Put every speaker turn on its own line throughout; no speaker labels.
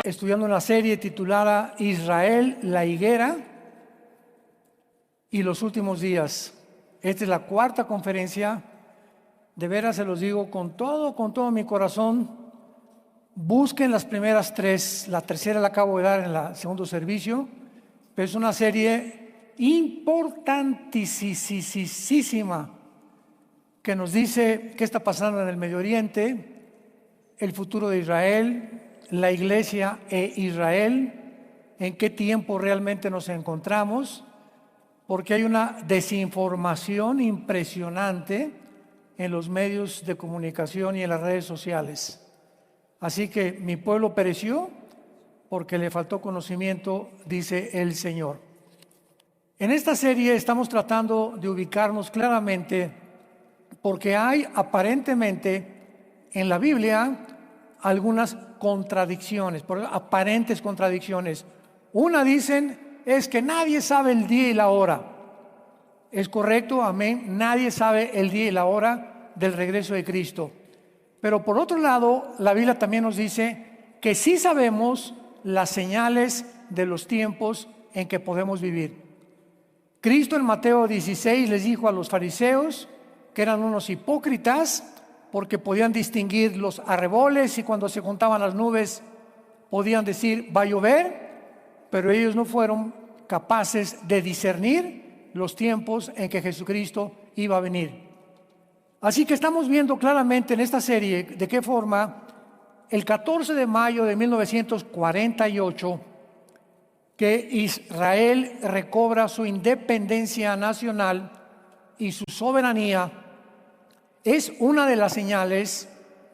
Estudiando una serie titulada Israel, la higuera y los últimos días. Esta es la cuarta conferencia. De veras se los digo con todo mi corazón. Busquen las primeras tres. La tercera la acabo de dar en el segundo servicio. Pero es una serie importantísima que nos dice qué está pasando en el Medio Oriente, el futuro de Israel, la iglesia e Israel, en qué tiempo realmente nos encontramos, porque hay una desinformación impresionante en los medios de comunicación y en las redes sociales. Así que mi pueblo pereció porque le faltó conocimiento, dice el Señor. En esta serie estamos tratando de ubicarnos claramente porque hay aparentemente en la Biblia algunas contradicciones, aparentes contradicciones. Una dicen es que nadie sabe el día y la hora. Es correcto, amén. Nadie sabe el día y la hora del regreso de Cristo. Pero por otro lado, la Biblia también nos dice que sí sabemos las señales de los tiempos en que podemos vivir. Cristo en Mateo 16 les dijo a los fariseos que eran unos hipócritas porque podían distinguir los arreboles y cuando se juntaban las nubes podían decir va a llover, pero ellos no fueron capaces de discernir los tiempos en que Jesucristo iba a venir. Así que estamos viendo claramente en esta serie de qué forma el 14 de mayo de 1948 que Israel recobra su independencia nacional y su soberanía es una de las señales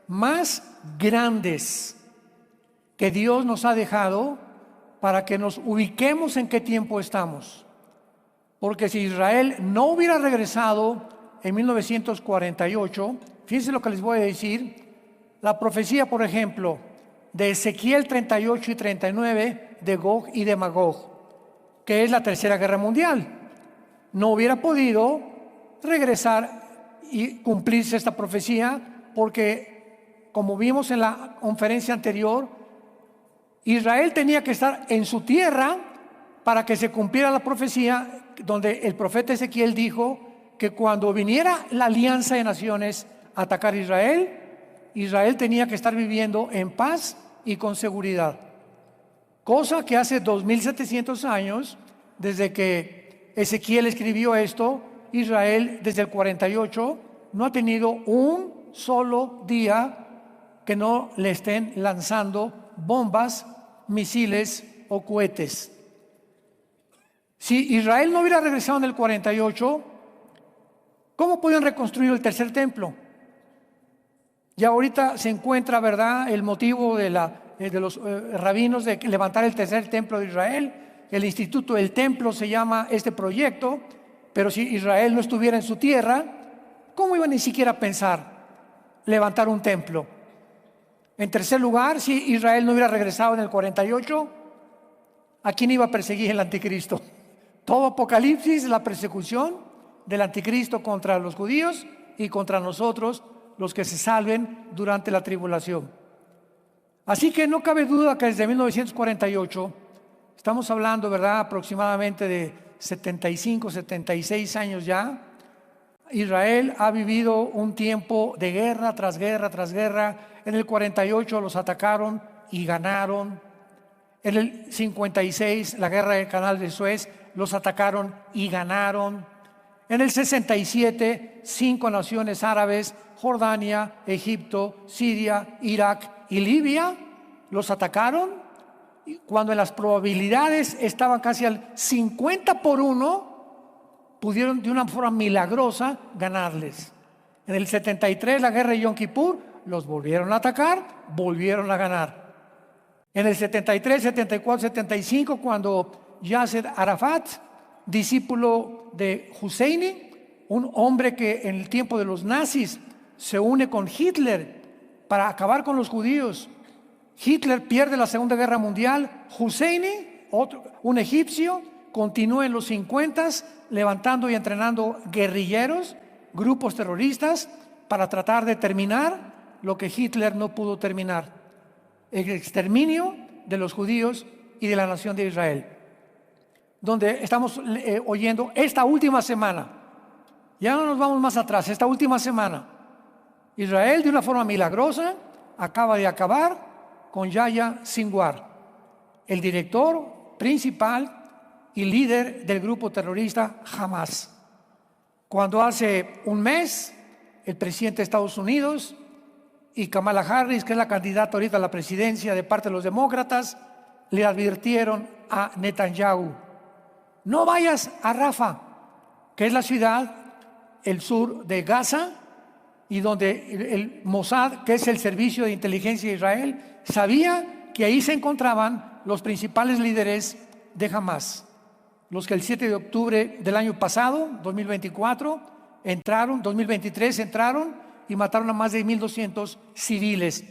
más grandes que Dios nos ha dejado para que nos ubiquemos en qué tiempo estamos. Porque si Israel no hubiera regresado en 1948, fíjense lo que les voy a decir, la profecía, por ejemplo, de Ezequiel 38 y 39 de Gog y de Magog, que es la tercera guerra mundial, no hubiera podido regresar y cumplirse esta profecía porque, como vimos en la conferencia anterior, Israel tenía que estar en su tierra para que se cumpliera la profecía donde el profeta Ezequiel dijo que cuando viniera la alianza de naciones a atacar a Israel, Israel tenía que estar viviendo en paz y con seguridad. Cosa que hace 2700 años, desde que Ezequiel escribió esto, Israel desde el 48 no ha tenido un solo día que no le estén lanzando bombas, misiles o cohetes. Si Israel no hubiera regresado en el 48, ¿cómo podían reconstruir el tercer templo? Ya ahorita se encuentra, ¿verdad?, el motivo de los rabinos de levantar el tercer templo de Israel. El Instituto del Templo se llama este proyecto, pero si Israel no estuviera en su tierra, ¿cómo iba ni siquiera a pensar levantar un templo? En tercer lugar, si Israel no hubiera regresado en el 48, ¿a quién iba a perseguir el anticristo? Todo Apocalipsis, la persecución del anticristo contra los judíos y contra nosotros, los que se salven durante la tribulación. Así que no cabe duda que desde 1948, estamos hablando, ¿verdad?, aproximadamente de 75, 76 años ya, Israel ha vivido un tiempo de guerra tras guerra tras guerra. En el 48 los atacaron y ganaron. En el 56, la guerra del Canal de Suez, los atacaron y ganaron. En el 67, 5 naciones árabes, Jordania, Egipto, Siria, Irak y Libia, los atacaron. Cuando en las probabilidades estaban casi al 50-1, pudieron de una forma milagrosa ganarles. En el 73, la guerra de Yom Kippur, los volvieron a atacar, volvieron a ganar. En el 73, 74, 75, cuando Yasser Arafat, discípulo de Husseini, un hombre que en el tiempo de los nazis se une con Hitler para acabar con los judíos. Hitler pierde la Segunda Guerra Mundial. Husseini, un egipcio, continúa en los 50 levantando y entrenando guerrilleros, grupos terroristas, para tratar de terminar lo que Hitler no pudo terminar: el exterminio de los judíos y de la nación de Israel. Donde estamos oyendo esta última semana, ya no nos vamos más atrás, esta última semana, Israel de una forma milagrosa acaba de acabar con Yahya Sinwar, el director principal y líder del grupo terrorista Hamas. Cuando hace un mes el presidente de Estados Unidos y Kamala Harris, que es la candidata ahorita a la presidencia de parte de los demócratas, le advirtieron a Netanyahu: no vayas a Rafah, que es la ciudad, el sur de Gaza, y donde el Mossad, que es el servicio de inteligencia de Israel, sabía que ahí se encontraban los principales líderes de Hamas, los que el 7 de octubre del año pasado, 2023, entraron y mataron a más de 1,200 civiles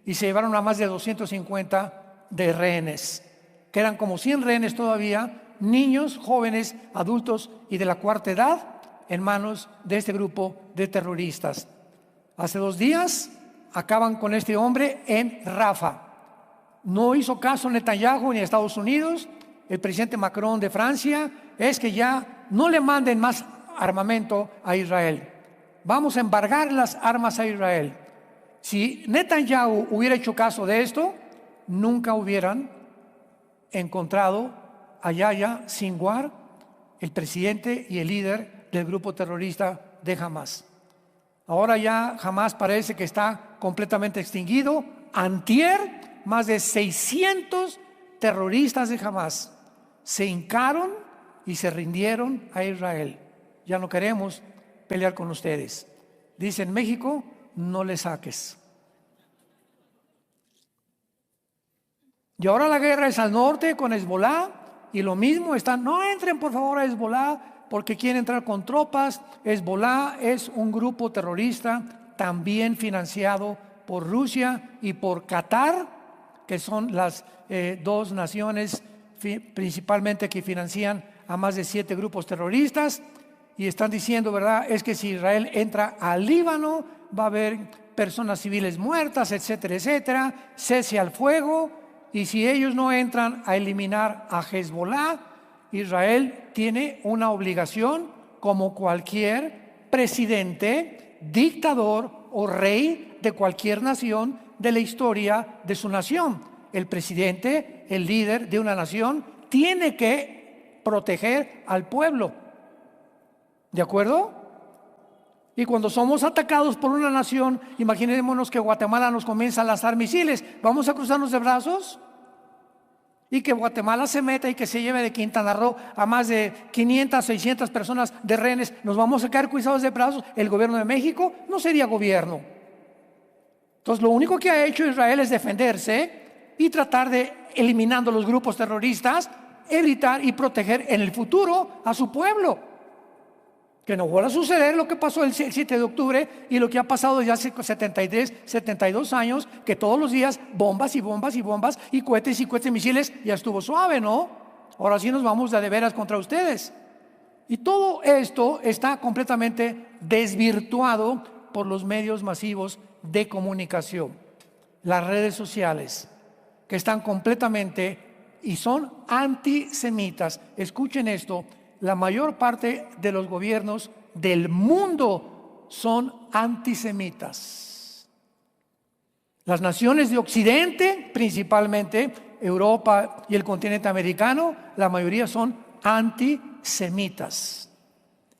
y se llevaron a más de 250 de rehenes, que eran como 100 rehenes todavía, niños, jóvenes, adultos y de la cuarta edad, en manos de este grupo de terroristas. Hace 2 días acaban con este hombre en Rafah. No hizo caso Netanyahu ni Estados Unidos. El presidente Macron de Francia es que ya no le manden más armamento a Israel. Vamos a embargar las armas a Israel. Si Netanyahu hubiera hecho caso de esto, nunca hubieran encontrado a Yahya Sinwar, el presidente y el líder del grupo terrorista de Hamas. Ahora ya Hamas parece que está completamente extinguido. Antier, más de 600 terroristas de Hamas se hincaron y se rindieron a Israel. Ya no queremos pelear con ustedes. Dice en México: no le saques. Y ahora la guerra es al norte con Hezbollah, y lo mismo están: no entren por favor a Hezbollah porque quieren entrar con tropas. Hezbollah es un grupo terrorista también financiado por Rusia y por Qatar, que son las 2 naciones principalmente que financian a más de 7 grupos terroristas. Y están diciendo, ¿verdad?, es que si Israel entra al Líbano va a haber personas civiles muertas, etcétera, etcétera, cese al fuego. Y si ellos no entran a eliminar a Hezbollah, Israel tiene una obligación, como cualquier presidente, dictador o rey de cualquier nación de la historia de su nación. El presidente, el líder de una nación, tiene que proteger al pueblo. ¿De acuerdo? Y cuando somos atacados por una nación, imaginémonos que Guatemala nos comienza a lanzar misiles. ¿Vamos a cruzarnos de brazos? Y que Guatemala se meta y que se lleve de Quintana Roo a más de 500, 600 personas de rehenes. ¿Nos vamos a quedar cruzados de brazos? ¿El gobierno de México? No sería gobierno. Entonces lo único que ha hecho Israel es defenderse y tratar de, eliminando los grupos terroristas, evitar y proteger en el futuro a su pueblo. Que no vuelva a suceder lo que pasó el 7 de octubre y lo que ha pasado ya hace 73, 72 años, que todos los días bombas y bombas y bombas y cohetes misiles. Ya estuvo suave, ¿no? Ahora sí nos vamos de veras contra ustedes. Y todo esto está completamente desvirtuado por los medios masivos de comunicación, las redes sociales, que están completamente y son antisemitas. Escuchen esto: la mayor parte de los gobiernos del mundo son antisemitas. Las naciones de Occidente, principalmente Europa y el continente americano, la mayoría son antisemitas,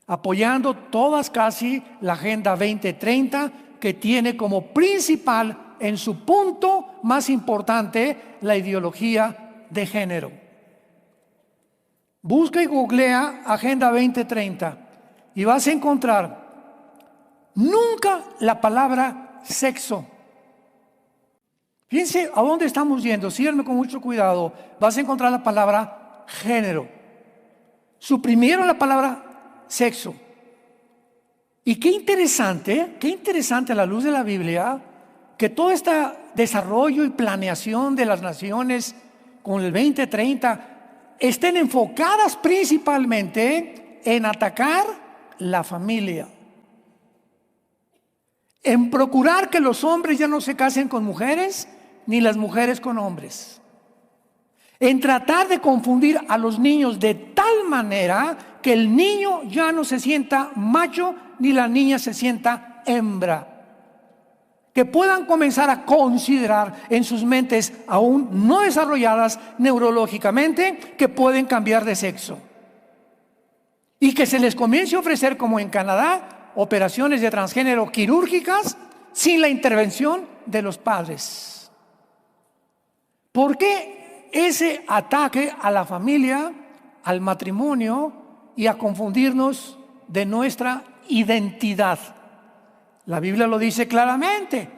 apoyando todas casi la Agenda 2030, que tiene como principal, en su punto más importante, la ideología de género. Busca y googlea Agenda 2030 y vas a encontrar nunca la palabra sexo. Fíjense a dónde estamos yendo, síganme con mucho cuidado. Vas a encontrar la palabra género. Suprimieron la palabra sexo. Y qué interesante a la luz de la Biblia, que todo este desarrollo y planeación de las naciones con el 2030 estén enfocadas principalmente en atacar la familia. en procurar que los hombres ya no se casen con mujeres, ni las mujeres con hombres, en tratar de confundir a los niños de tal manera que el niño ya no se sienta macho, ni la niña se sienta hembra, que puedan comenzar a considerar en sus mentes aún no desarrolladas neurológicamente que pueden cambiar de sexo, y que se les comience a ofrecer, como en Canadá, operaciones de transgénero quirúrgicas sin la intervención de los padres. ¿Por qué ese ataque a la familia, al matrimonio y a confundirnos de nuestra identidad? La Biblia lo dice claramente.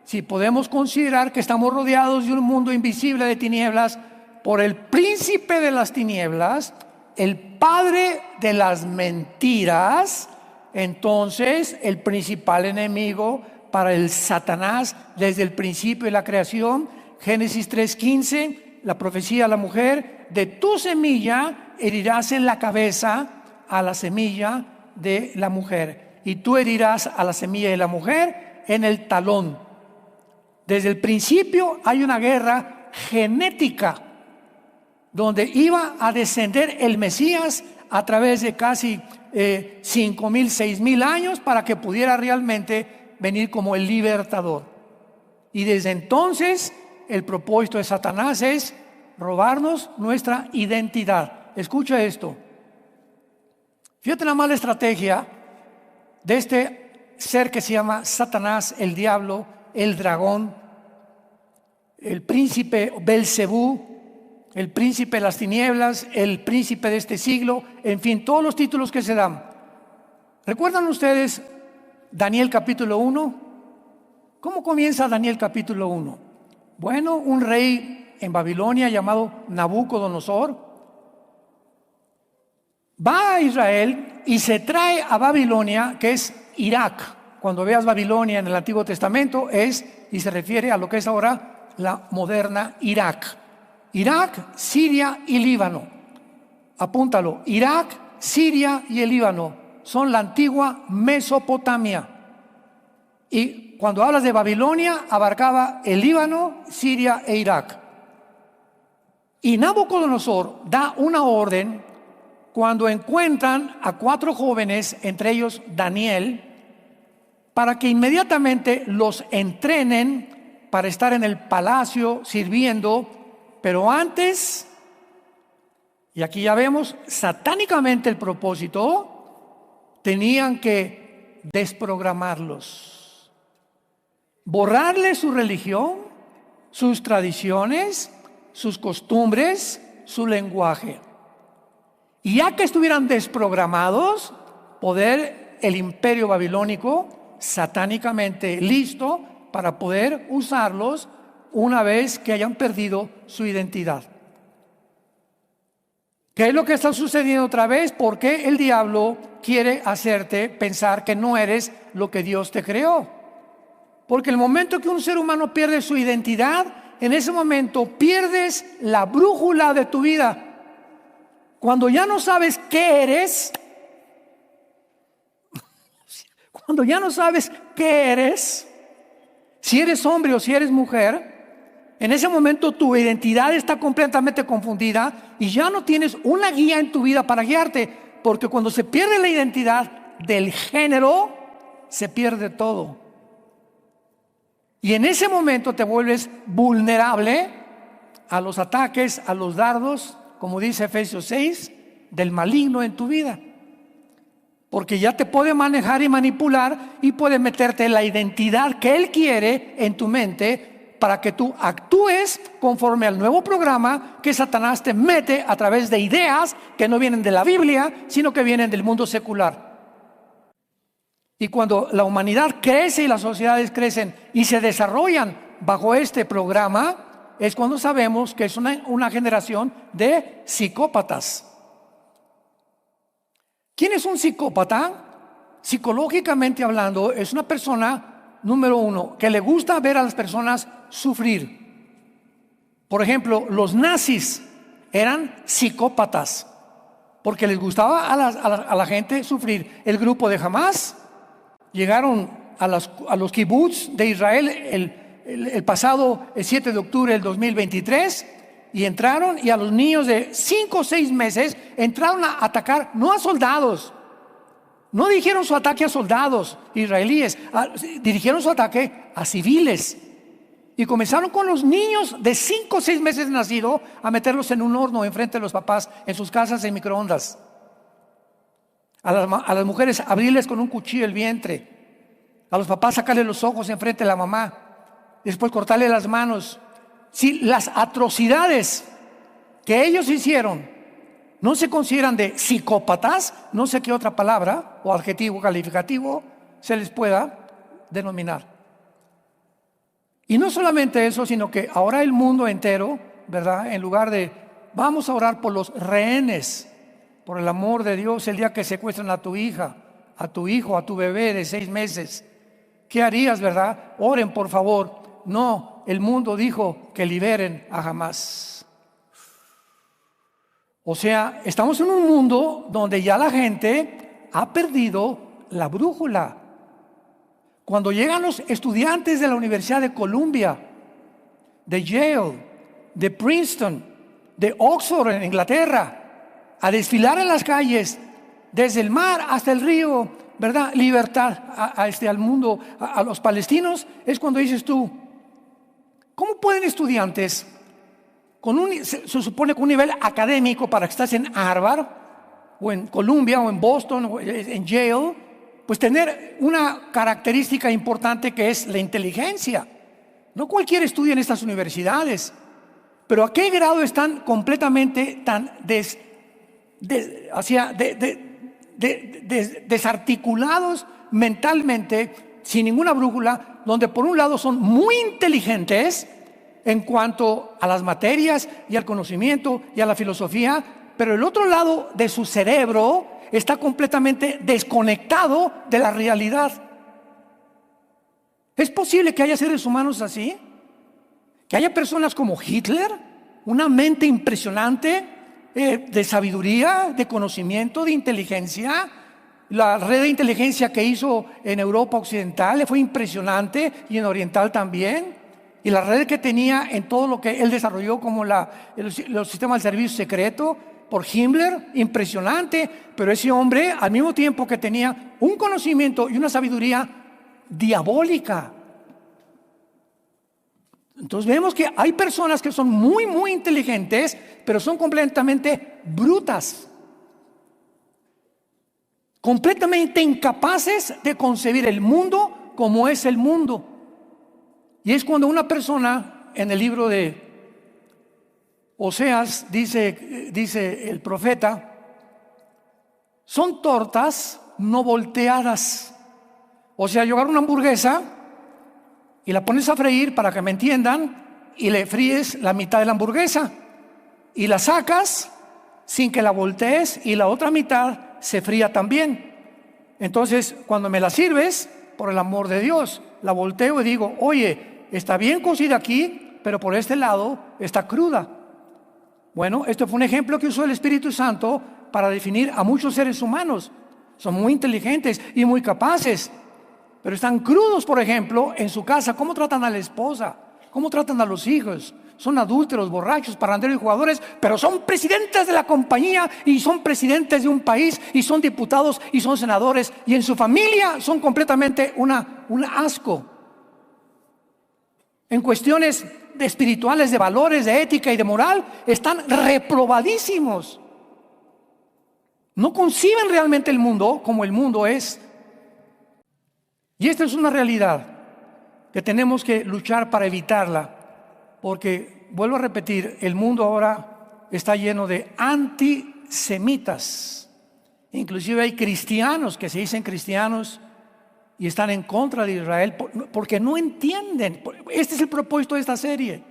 Si podemos considerar que estamos rodeados de un mundo invisible de tinieblas por el príncipe de las tinieblas, el padre de las mentiras, entonces el principal enemigo para el Satanás desde el principio de la creación, Génesis 3:15, la profecía a la mujer: de tu semilla herirás en la cabeza a la semilla de la mujer, y tú herirás a la semilla de la mujer en el talón. Desde el principio hay una guerra genética donde iba a descender el Mesías a través de casi 5,000, 6,000 años para que pudiera realmente venir como el libertador. Y desde entonces el propósito de Satanás es robarnos nuestra identidad. Escucha esto. Fíjate la mala estrategia de este ser que se llama Satanás, el diablo, el dragón, el príncipe Belcebú, el príncipe de las tinieblas, el príncipe de este siglo, en fin, todos los títulos que se dan. ¿Recuerdan ustedes Daniel capítulo 1? ¿Cómo comienza Daniel capítulo 1? Bueno, un rey en Babilonia llamado Nabucodonosor va a Israel y se trae a Babilonia, que es Irak. Cuando veas Babilonia en el Antiguo Testamento es, y se refiere a lo que es ahora la moderna Irak. Irak, Siria y Líbano. Apúntalo. Irak, Siria y el Líbano son la antigua Mesopotamia. Y cuando hablas de Babilonia, abarcaba el Líbano, Siria e Irak. Y Nabucodonosor da una orden cuando encuentran a 4 jóvenes, entre ellos Daniel, para que inmediatamente los entrenen para estar en el palacio sirviendo. Pero antes, y aquí ya vemos satánicamente el propósito, tenían que desprogramarlos, borrarles su religión, sus tradiciones, sus costumbres, su lenguaje. Y ya que estuvieran desprogramados, poder el imperio babilónico satánicamente listo para poder usarlos una vez que hayan perdido su identidad. ¿Qué es lo que está sucediendo otra vez? ¿Por qué el diablo quiere hacerte pensar que no eres lo que Dios te creó? Porque el momento que un ser humano pierde su identidad, en ese momento pierdes la brújula de tu vida. Cuando ya no sabes qué eres, si eres hombre o si eres mujer, en ese momento tu identidad está completamente confundida y ya no tienes una guía en tu vida para guiarte, porque cuando se pierde la identidad del género, se pierde todo. Y en ese momento te vuelves vulnerable a los ataques, a los dardos, como dice Efesios 6, del maligno en tu vida. Porque ya te puede manejar y manipular y puede meterte la identidad que él quiere en tu mente para que tú actúes conforme al nuevo programa que Satanás te mete a través de ideas que no vienen de la Biblia, sino que vienen del mundo secular. Y cuando la humanidad crece y las sociedades crecen y se desarrollan bajo este programa, es cuando sabemos que es una generación de psicópatas. ¿Quién es un psicópata? Psicológicamente hablando, es una persona, número uno, que le gusta ver a las personas sufrir. Por ejemplo, los nazis eran psicópatas porque les gustaba a la gente sufrir. El grupo de Hamás llegaron a los kibutz de Israel el pasado 7 de octubre del 2023 y entraron, y a los niños de 5 o 6 meses entraron a atacar, no a soldados. No dirigieron su ataque a soldados israelíes, dirigieron su ataque a civiles. Y comenzaron con los niños de 5 o 6 meses de nacido a meterlos en un horno enfrente de los papás, en sus casas, en microondas. A las mujeres abrirles con un cuchillo el vientre. A los papás sacarle los ojos enfrente de la mamá. Después cortarle las manos. Si las atrocidades que ellos hicieron no se consideran de psicópatas, no sé qué otra palabra o adjetivo calificativo se les pueda denominar. Y no solamente eso, sino que ahora el mundo entero, ¿verdad? En lugar de vamos a orar por los rehenes, por el amor de Dios, el día que secuestran a tu hija, a tu hijo, a tu bebé de 6 meses, ¿qué harías, verdad? Oren, por favor. No, el mundo dijo que liberen a Hamás. O sea, estamos en un mundo donde ya la gente ha perdido la brújula. Cuando llegan los estudiantes de la Universidad de Columbia, de Yale, de Princeton, de Oxford en Inglaterra, a desfilar en las calles, desde el mar hasta el río, ¿verdad? Libertad al mundo, a los palestinos, es cuando dices tú, ¿cómo pueden estudiantes se supone con un nivel académico para que estás en Harvard o en Columbia o en Boston o en Yale, pues tener una característica importante que es la inteligencia? No cualquiera estudia en estas universidades, pero ¿a qué grado están completamente tan desarticulados mentalmente, sin ninguna brújula, donde por un lado son muy inteligentes en cuanto a las materias y al conocimiento y a la filosofía, pero el otro lado de su cerebro está completamente desconectado de la realidad? ¿Es posible que haya seres humanos así? Que haya personas como Hitler, una mente impresionante de sabiduría, de conocimiento, de inteligencia. La red de inteligencia que hizo en Europa Occidental fue impresionante, y en Oriental también. Y la red que tenía en todo lo que él desarrolló, como los sistemas de servicio secreto por Himmler, impresionante. Pero ese hombre, al mismo tiempo que tenía un conocimiento y una sabiduría diabólica. Entonces vemos que hay personas que son muy, muy inteligentes, pero son completamente brutas, completamente incapaces de concebir el mundo como es el mundo. Y es cuando una persona, en el libro de Oseas, dice el profeta, son tortas no volteadas. O sea, yo agarro una hamburguesa y la pones a freír, para que me entiendan, y le fríes la mitad de la hamburguesa y la sacas sin que la voltees, y la otra mitad se fría también. Entonces, cuando me la sirves, por el amor de Dios, la volteo y digo, oye, está bien cocida aquí, pero por este lado está cruda. Bueno, esto fue un ejemplo que usó el Espíritu Santo para definir a muchos seres humanos. Son muy inteligentes y muy capaces, pero están crudos. Por ejemplo, en su casa, ¿cómo tratan a la esposa? ¿Cómo tratan a los hijos? Son adúlteros, borrachos, parranderos y jugadores, pero son presidentes de la compañía, y son presidentes de un país, y son diputados, y son senadores, y en su familia son completamente un asco. En cuestiones espirituales, de valores, de ética y de moral, están reprobadísimos. No conciben realmente el mundo como el mundo es. Y esta es una realidad que tenemos que luchar para evitarla, porque, vuelvo a repetir, el mundo ahora está lleno de antisemitas. Inclusive hay cristianos que se dicen cristianos y están en contra de Israel porque no entienden. Este es el propósito de esta serie.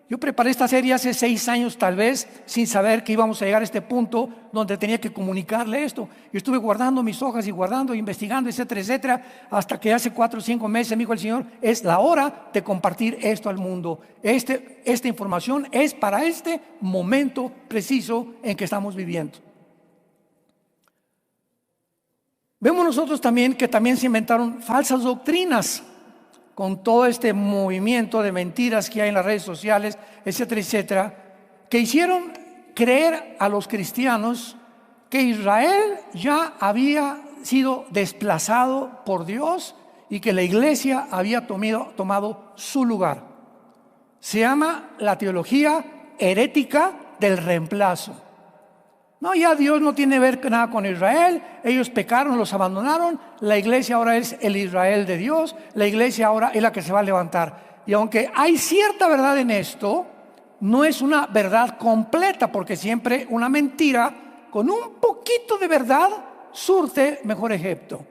Yo preparé esta serie hace 6 años, tal vez, sin saber que íbamos a llegar a este punto donde tenía que comunicarle esto. Yo estuve guardando mis hojas y guardando, investigando, etcétera, etcétera, hasta que hace 4 o 5 meses me dijo el Señor, es la hora de compartir esto al mundo. Esta información es para este momento preciso en que estamos viviendo. Vemos nosotros también que también se inventaron falsas doctrinas con todo este movimiento de mentiras que hay en las redes sociales, etcétera, etcétera, que hicieron creer a los cristianos que Israel ya había sido desplazado por Dios y que la iglesia había tomado su lugar. Se llama la teología herética del reemplazo. No, ya Dios no tiene que ver nada con Israel, ellos pecaron, los abandonaron, la iglesia ahora es el Israel de Dios, la iglesia ahora es la que se va a levantar. Y aunque hay cierta verdad en esto, no es una verdad completa, porque siempre una mentira con un poquito de verdad surte mejor ejemplo.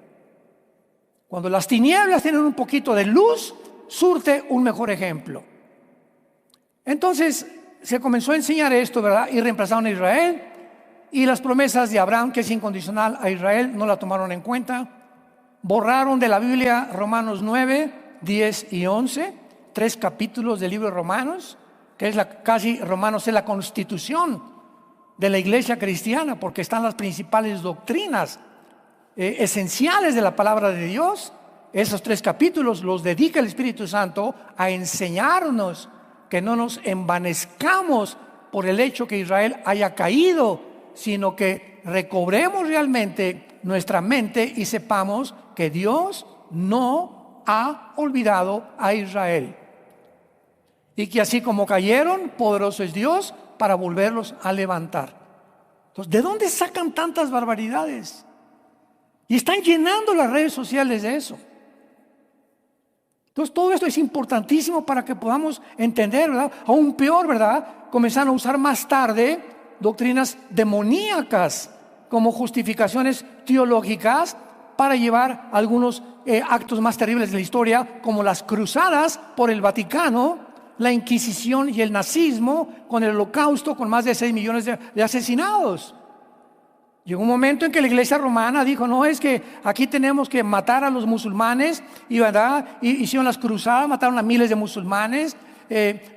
Cuando las tinieblas tienen un poquito de luz, surte un mejor ejemplo. Entonces se comenzó a enseñar esto, ¿verdad? Y reemplazaron a Israel. Y las promesas de Abraham, que es incondicional a Israel, no la tomaron en cuenta. Borraron de la Biblia Romanos 9, 10 y 11, 3 capítulos del libro de Romanos, que es casi Romanos es la constitución de la iglesia cristiana, porque están las principales doctrinas esenciales de la palabra de Dios. Esos 3 capítulos los dedica el Espíritu Santo a enseñarnos que no nos envanezcamos por el hecho que Israel haya caído, sino que recobremos realmente nuestra mente y sepamos que Dios no ha olvidado a Israel. Y que así como cayeron, poderoso es Dios para volverlos a levantar. Entonces, ¿de dónde sacan tantas barbaridades? Y están llenando las redes sociales de eso. Entonces, todo esto es importantísimo para que podamos entender, ¿verdad? Aún peor, ¿verdad? Comenzaron a usar más tarde doctrinas demoníacas como justificaciones teológicas para llevar algunos actos más terribles de la historia, como las cruzadas por el Vaticano, la Inquisición y el nazismo, con el Holocausto, con más de 6 millones de asesinados. Llegó un momento en que la iglesia romana dijo: no, es que aquí tenemos que matar a los musulmanes, y ¿verdad? Hicieron las cruzadas, mataron a miles de musulmanes.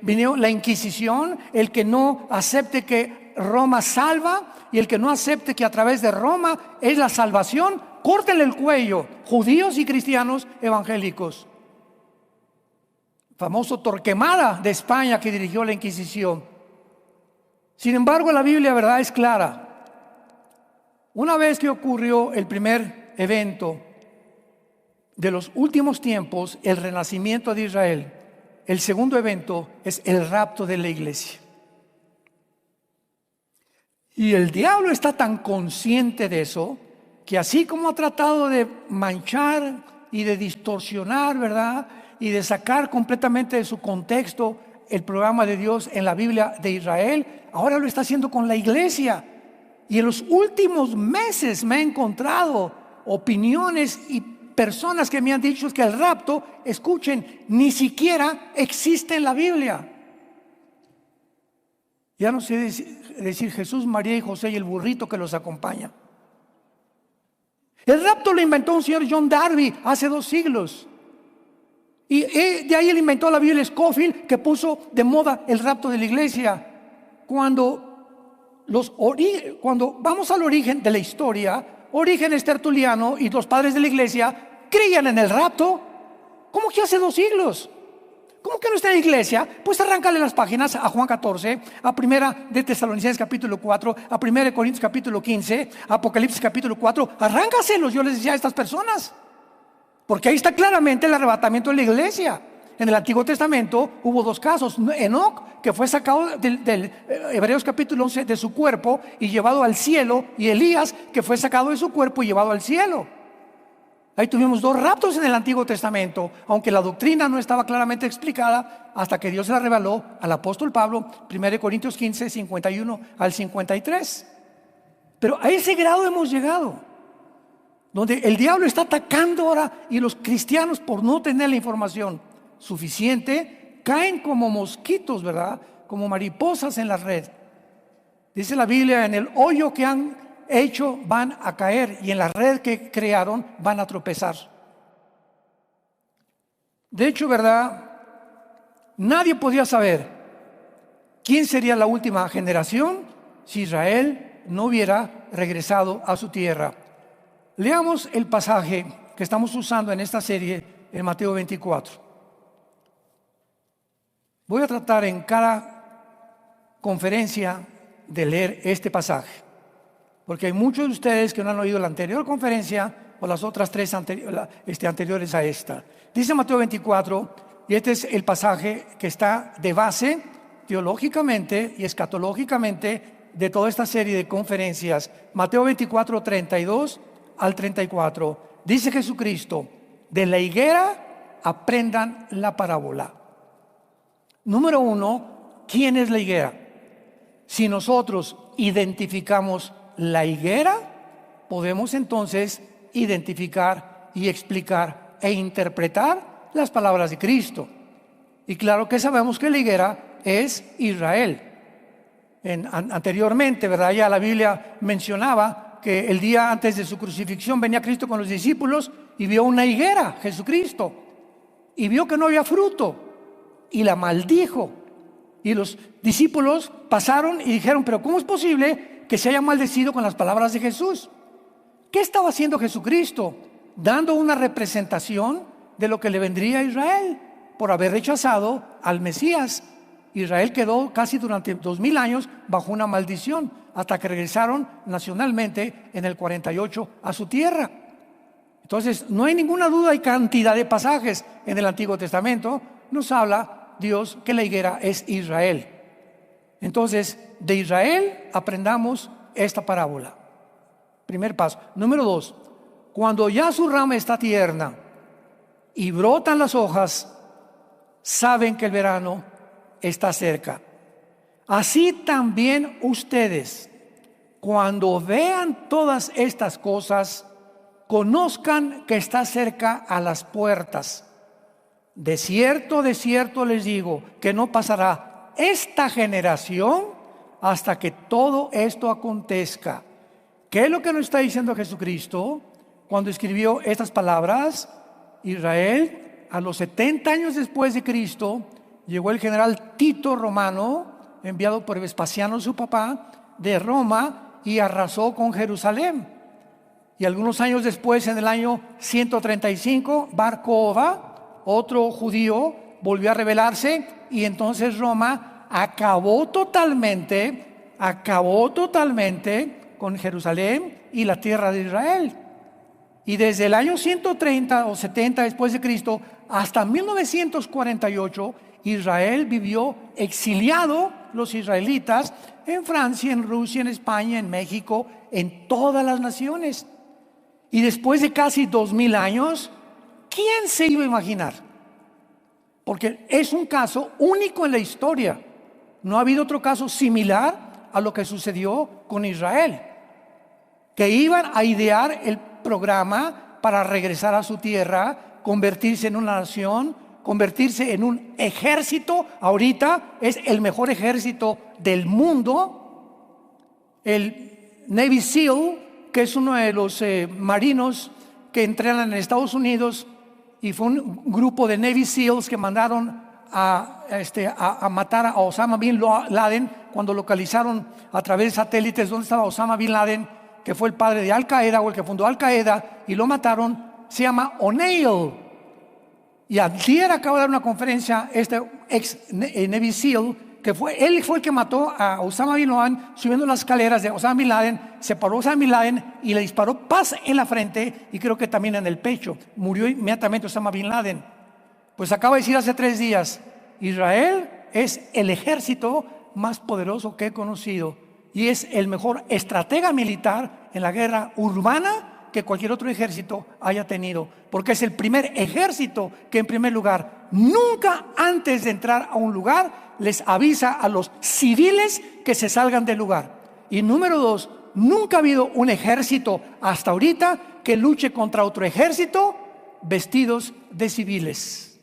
Vino la Inquisición, el que no acepte que Roma salva y el que no acepte que a través de Roma es la salvación, córtenle el cuello, judíos y cristianos evangélicos. Famoso Torquemada de España, que dirigió la Inquisición. Sin embargo, la Biblia, verdad, es clara. Una vez que ocurrió el primer evento de los últimos tiempos, el renacimiento de Israel, el segundo evento es el rapto de la iglesia. Y el diablo está tan consciente de eso, que así como ha tratado de manchar y de distorsionar, ¿verdad?, y de sacar completamente de su contexto el programa de Dios en la Biblia de Israel, ahora lo está haciendo con la iglesia. Y en los últimos meses me he encontrado opiniones y personas que me han dicho que el rapto, escuchen, ni siquiera existe en la Biblia. Ya no sé decir Jesús, María y José y el burrito que los acompaña. El rapto lo inventó un señor John Darby hace 2 siglos. Y de ahí él inventó la Biblia Scofield, que puso de moda el rapto de la iglesia. Cuando vamos al origen de la historia, Orígenes tertuliano y los padres de la iglesia creían en el rapto. ¿Cómo que hace 2 siglos? ¿Cómo que no está en la iglesia? Pues arráncale las páginas a Juan 14, a Primera de Tesalonicenses capítulo 4, a Primera de Corintios capítulo 15, a Apocalipsis capítulo 4. Arráncaselos, yo les decía a estas personas. Porque ahí está claramente el arrebatamiento de la iglesia. En el Antiguo Testamento hubo 2 casos. Enoc, que fue sacado del Hebreos capítulo 11 de su cuerpo y llevado al cielo, y Elías, que fue sacado de su cuerpo y llevado al cielo. Ahí tuvimos 2 raptos en el Antiguo Testamento, aunque la doctrina no estaba claramente explicada hasta que Dios se la reveló al apóstol Pablo, 1 Corintios 15, 51 al 53. Pero a ese grado hemos llegado, donde el diablo está atacando ahora, y los cristianos, por no tener la información suficiente, caen como mosquitos, ¿verdad? Como mariposas en la red. Dice la Biblia: en el hoyo que han hecho van a caer, y en la red que crearon van a tropezar. De hecho, ¿verdad?, nadie podía saber quién sería la última generación si Israel no hubiera regresado a su tierra. Leamos el pasaje que estamos usando en esta serie en Mateo 24. Voy a tratar en cada conferencia de leer este pasaje, porque hay muchos de ustedes que no han oído la anterior conferencia o las otras tres anteriores a esta. Dice Mateo 24, y este es el pasaje que está de base teológicamente y escatológicamente de toda esta serie de conferencias. Mateo 24, 32 al 34. Dice Jesucristo: de la higuera aprendan la parábola. Número uno, ¿quién es la higuera? Si nosotros identificamos la higuera, podemos entonces identificar y explicar e interpretar las palabras de Cristo. Y claro que sabemos que la higuera es Israel. Anteriormente, ¿verdad? Ya la Biblia mencionaba que el día antes de su crucifixión venía Cristo con los discípulos y vio una higuera, Jesucristo, y vio que no había fruto y la maldijo. Y los discípulos pasaron y dijeron: pero ¿cómo es posible que se haya maldecido con las palabras de Jesús? ¿Qué estaba haciendo Jesucristo? Dando una representación de lo que le vendría a Israel por haber rechazado al Mesías. Israel quedó casi durante 2000 años bajo una maldición, hasta que regresaron nacionalmente en el 48 a su tierra. Entonces, no hay ninguna duda, hay cantidad de pasajes en el Antiguo Testamento. Nos habla Dios que la higuera es Israel. Entonces, de Israel aprendamos esta parábola. Primer paso. Número 2, cuando ya su rama está tierna y brotan las hojas, saben que el verano está cerca. Así también ustedes, cuando vean todas estas cosas, conozcan que está cerca a las puertas. De cierto les digo, que no pasará esta generación hasta que todo esto acontezca. ¿Qué es lo que nos está diciendo Jesucristo cuando escribió estas palabras? Israel, a los 70 años después de Cristo, llegó el general Tito romano, enviado por Vespasiano, su papá, de Roma, y arrasó con Jerusalén. Y algunos años después, en el año 135, Bar Kokhba, otro judío, volvió a rebelarse, y entonces Roma acabó totalmente con Jerusalén y la tierra de Israel. Y desde el año 130 o 70 después de Cristo hasta 1948, Israel vivió exiliado, los israelitas, en Francia, en Rusia, en España, en México, en todas las naciones. Y después de casi 2000 años, ¿quién se iba a imaginar? Porque es un caso único en la historia. No ha habido otro caso similar a lo que sucedió con Israel, que iban a idear el programa para regresar a su tierra, convertirse en una nación, convertirse en un ejército. Ahorita es el mejor ejército del mundo. El Navy SEAL, que es uno de los marinos que entrenan en Estados Unidos, y fue un grupo de Navy SEALs que mandaron a matar a Osama Bin Laden cuando localizaron a través de satélites dónde estaba Osama Bin Laden, que fue el padre de Al Qaeda o el que fundó Al Qaeda, y lo mataron. Se llama O'Neill. Y ayer acaba de dar una conferencia este ex Navy SEAL, él fue el que mató a Osama Bin Laden subiendo las escaleras de Osama Bin Laden. Se paró Osama Bin Laden y le disparó paz en la frente, y creo que también en el pecho. Murió inmediatamente Osama Bin Laden. Pues acaba de decir hace 3 días, Israel es el ejército más poderoso que he conocido, y es el mejor estratega militar en la guerra urbana que cualquier otro ejército haya tenido, porque es el primer ejército que, en primer lugar, nunca antes de entrar a un lugar les avisa a los civiles que se salgan del lugar. Y número 2, nunca ha habido un ejército hasta ahorita que luche contra otro ejército vestidos de civiles.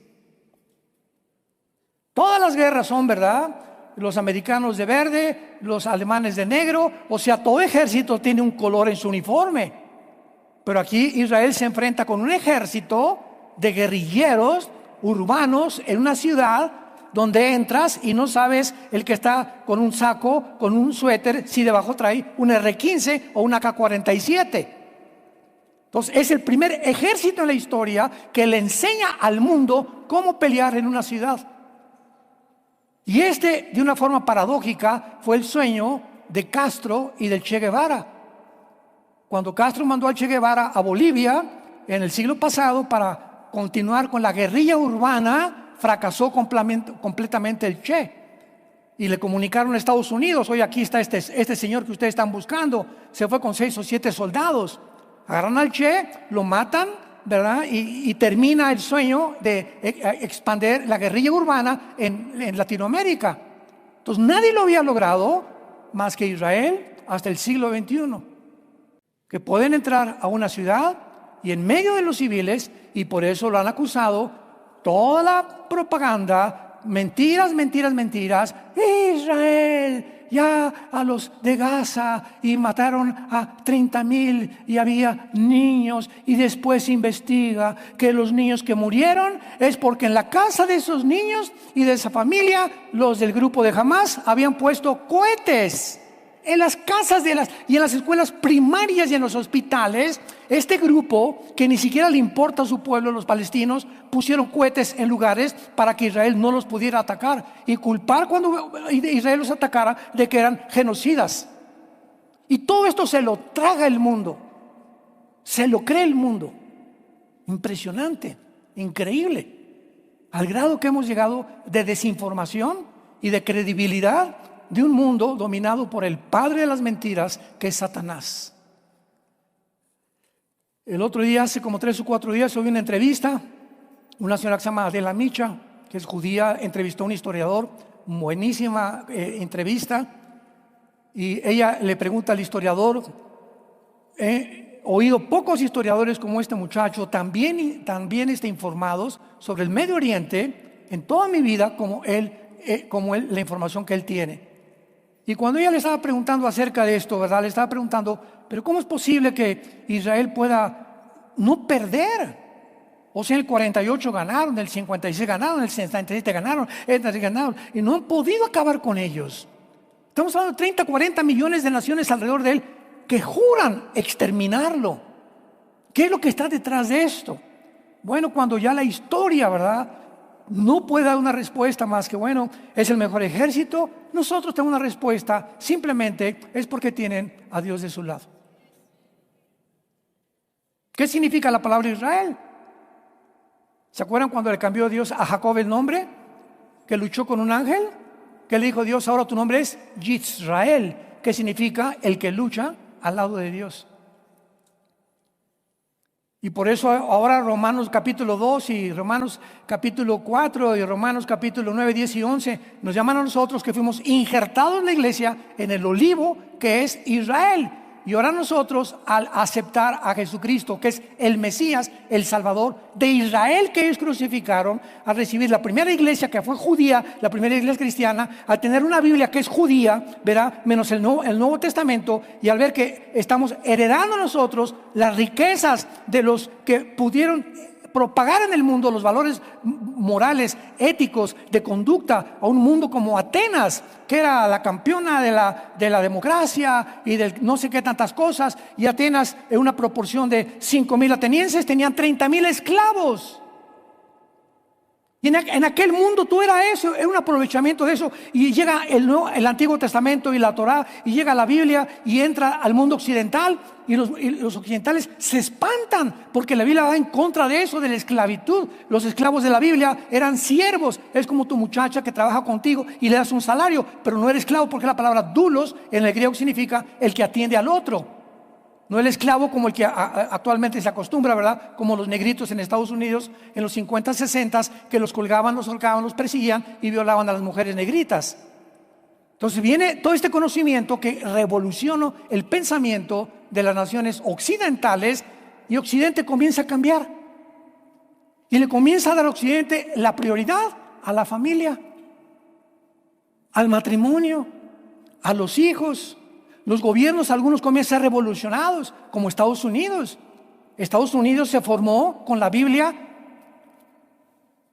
Todas las guerras son, ¿verdad?, los americanos de verde, los alemanes de negro, o sea, todo ejército tiene un color en su uniforme. Pero aquí Israel se enfrenta con un ejército de guerrilleros urbanos en una ciudad donde entras y no sabes el que está con un saco, con un suéter, si debajo trae un R-15 o un AK-47. Entonces es el primer ejército en la historia que le enseña al mundo cómo pelear en una ciudad. Y de una forma paradójica, fue el sueño de Castro y del Che Guevara. Cuando Castro mandó al Che Guevara a Bolivia en el siglo pasado para continuar con la guerrilla urbana, fracasó completamente el Che. Y le comunicaron a Estados Unidos: oye, aquí está este señor que ustedes están buscando. Se fue con 6 o 7 soldados. Agarran al Che, lo matan, ¿verdad? Y termina el sueño de expandir la guerrilla urbana en Latinoamérica. Entonces nadie lo había logrado más que Israel hasta el siglo XXI. Que pueden entrar a una ciudad y en medio de los civiles, y por eso lo han acusado, toda la propaganda, mentiras, Israel ya a los de Gaza, y mataron a 30,000 y había niños, y después se investiga que los niños que murieron es porque en la casa de esos niños y de esa familia, los del grupo de Hamás habían puesto cohetes en las casas y en las escuelas primarias y en los hospitales. Este grupo, que ni siquiera le importa a su pueblo, los palestinos, pusieron cohetes en lugares para que Israel no los pudiera atacar y culpar cuando Israel los atacara de que eran genocidas. Y todo esto se lo traga el mundo, se lo cree el mundo. Impresionante, increíble, al grado que hemos llegado de desinformación y de credibilidad de un mundo dominado por el padre de las mentiras, que es Satanás. El otro día, hace como 3 o 4 días, hubo una entrevista. Una señora que se llama Adela Micha, que es judía, entrevistó a un historiador. Buenísima entrevista. Y ella le pregunta al historiador: he oído pocos historiadores como este muchacho, también informados sobre el Medio Oriente en toda mi vida como él, la información que él tiene. Y cuando ella le estaba preguntando acerca de esto, ¿verdad? Le estaba preguntando: pero ¿cómo es posible que Israel pueda no perder? O sea, en el 48 ganaron, en el 56 ganaron, en el 67 ganaron, y no han podido acabar con ellos. Estamos hablando de 30, 40 millones de naciones alrededor de él que juran exterminarlo. ¿Qué es lo que está detrás de esto? Bueno, cuando ya la historia, ¿verdad?, no puede dar una respuesta más que, bueno, es el mejor ejército, nosotros tenemos una respuesta, simplemente es porque tienen a Dios de su lado. ¿Qué significa la palabra Israel? ¿Se acuerdan cuando le cambió Dios a Jacob el nombre? Que luchó con un ángel, que le dijo Dios: ahora tu nombre es Yisrael, que significa el que lucha al lado de Dios. Y por eso ahora Romanos capítulo 2 y Romanos capítulo 4 y Romanos capítulo 9, 10 y 11 nos llaman a nosotros, que fuimos injertados en la iglesia en el olivo que es Israel. Y ahora nosotros, al aceptar a Jesucristo, que es el Mesías, el Salvador de Israel que ellos crucificaron, al recibir la primera iglesia que fue judía, la primera iglesia cristiana, al tener una Biblia que es judía, ¿verdad?, menos el Nuevo Testamento, y al ver que estamos heredando nosotros las riquezas de los que pudieron propagar en el mundo los valores morales, éticos, de conducta, a un mundo como Atenas, que era la campeona de la democracia y de no sé qué tantas cosas. Y Atenas, en una proporción de 5,000 atenienses, tenían 30,000 esclavos. Y en aquel mundo tú era eso, era un aprovechamiento de eso. Y llega el Antiguo Testamento y la Torá, y llega la Biblia y entra al mundo occidental, y los occidentales se espantan porque la Biblia va en contra de eso, de la esclavitud. Los esclavos de la Biblia eran siervos. Es como tu muchacha que trabaja contigo y le das un salario, pero no eres esclavo, porque la palabra doulos en el griego significa el que atiende al otro. No el esclavo como el que actualmente se acostumbra, ¿verdad? Como los negritos en Estados Unidos en los 50, 60, que los colgaban, los ahorcaban, los perseguían y violaban a las mujeres negritas. Entonces viene todo este conocimiento que revolucionó el pensamiento de las naciones occidentales, y Occidente comienza a cambiar. Y le comienza a dar a Occidente la prioridad a la familia, al matrimonio, a los hijos. Los gobiernos, algunos comienzan a ser revolucionados, como Estados Unidos. Estados Unidos se formó con la Biblia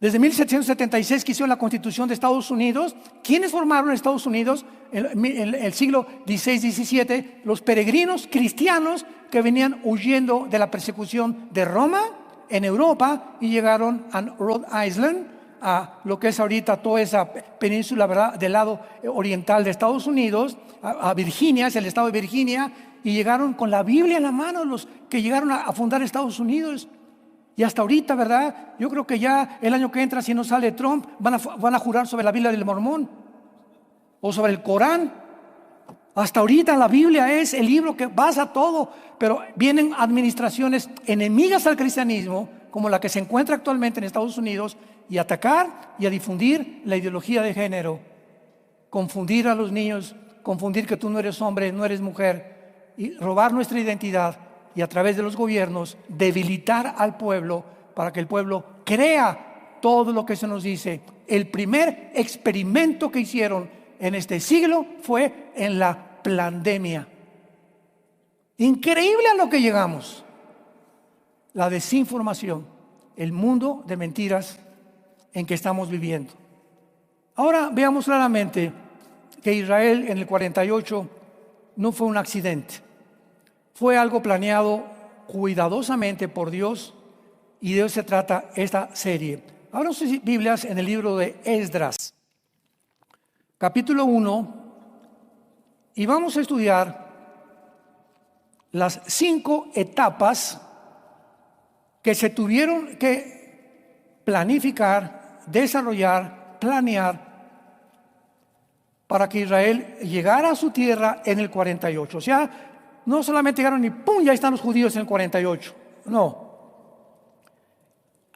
Desde 1776 que hicieron la Constitución de Estados Unidos. ¿Quiénes formaron Estados Unidos en el siglo XVI-XVII? Los peregrinos cristianos que venían huyendo de la persecución de Roma en Europa y llegaron a Rhode Island, a lo que es ahorita toda esa península, ¿verdad?, del lado oriental de Estados Unidos, a Virginia, es el estado de Virginia, y llegaron con la Biblia en la mano los que llegaron a fundar Estados Unidos. Y hasta ahorita, ¿verdad? Yo creo que ya el año que entra, si no sale Trump, van a jurar sobre la Biblia del Mormón o sobre el Corán. Hasta ahorita la Biblia es el libro que basa todo, pero vienen administraciones enemigas al cristianismo, como la que se encuentra actualmente en Estados Unidos, y atacar y a difundir la ideología de género, confundir a los niños, confundir que tú no eres hombre, no eres mujer, y robar nuestra identidad, y a través de los gobiernos debilitar al pueblo para que el pueblo crea todo lo que se nos dice. El primer experimento que hicieron en este siglo fue en la pandemia. Increíble a lo que llegamos. La desinformación, el mundo de mentiras en que estamos viviendo. Ahora veamos claramente que Israel en el 48 no fue un accidente. Fue algo planeado cuidadosamente por Dios, y de eso se trata esta serie. Abran sus Biblias en el libro de Esdras, capítulo 1, y vamos a estudiar las 5 etapas que se tuvieron que planificar, desarrollar, planear para que Israel llegara a su tierra en el 48. O sea, no solamente llegaron y ¡pum!, ya están los judíos en el 48. No.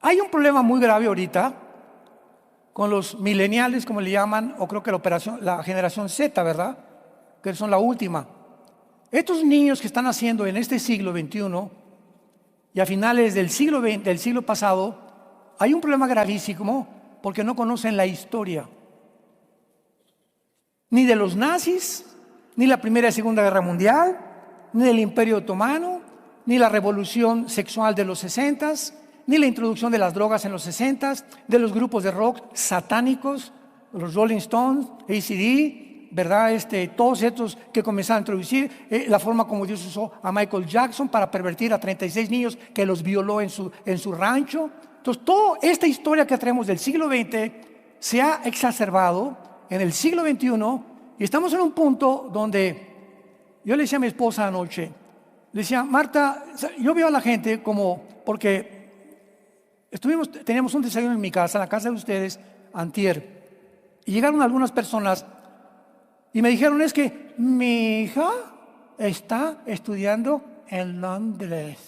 Hay un problema muy grave ahorita con los millennials, como le llaman, o creo que la generación Z, ¿verdad?, que son la última. Estos niños que están naciendo en este siglo XXI y a finales del siglo pasado, hay un problema gravísimo porque no conocen la historia, ni de los nazis, ni la Primera y Segunda Guerra Mundial, ni del Imperio Otomano, ni la revolución sexual de los 60s, ni la introducción de las drogas en los 60s, de los grupos de rock satánicos, los Rolling Stones, AC/DC, ¿verdad? Todos estos que comenzaron a introducir la forma como Dios usó a Michael Jackson para pervertir a 36 niños que los violó en su rancho. Entonces, toda esta historia que traemos del siglo XX se ha exacerbado en el siglo XXI, y estamos en un punto donde yo le decía a mi esposa anoche, le decía: Marta, yo veo a la gente porque teníamos un desayuno en mi casa, en la casa de ustedes, antier, y llegaron algunas personas y me dijeron: es que mi hija está estudiando en Londres.